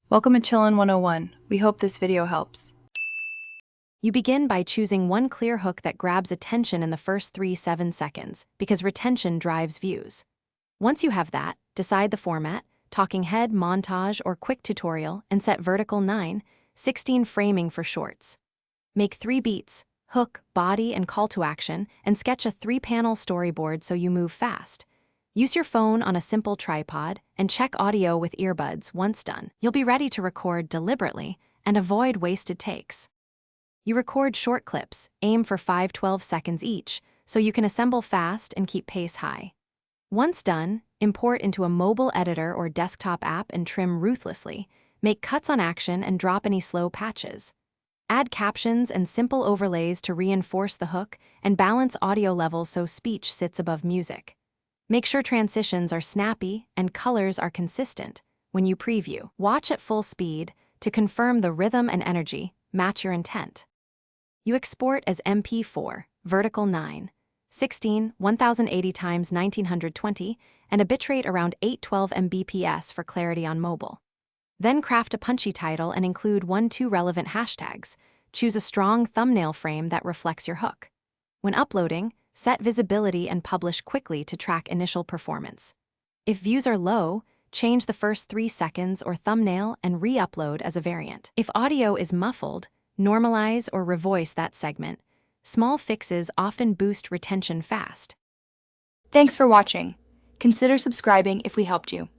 Welcome to Chillin' 101. We hope this video helps. You begin by choosing one clear hook that grabs attention in the first 7 seconds, because retention drives views. Once you have that, decide the format, talking head, montage, or quick tutorial, and set vertical 9/16 framing for shorts. Make 3 beats, hook, body, and call to action, and sketch a 3-panel storyboard so you move fast. Use your phone on a simple tripod and check audio with earbuds once done. You'll be ready to record deliberately and avoid wasted takes. You record short clips, aim for 5-12 seconds each, so you can assemble fast and keep pace high. Once done, import into a mobile editor or desktop app and trim ruthlessly. Make cuts on action and drop any slow patches. Add captions and simple overlays to reinforce the hook and balance audio levels so speech sits above music. Make sure transitions are snappy and colors are consistent when you preview. Watch at full speed to confirm the rhythm and energy match your intent. You export as MP4, vertical 9/16, 1080 x 1920, and a bitrate around 812 Mbps for clarity on mobile. Then craft a punchy title and include 1-2 relevant hashtags. Choose a strong thumbnail frame that reflects your hook. When uploading, set visibility and publish quickly to track initial performance. If views are low, change the first 3 seconds or thumbnail and re-upload as a variant. If audio is muffled, normalize or revoice that segment. Small fixes often boost retention fast. Thanks for watching. Consider subscribing if we helped you.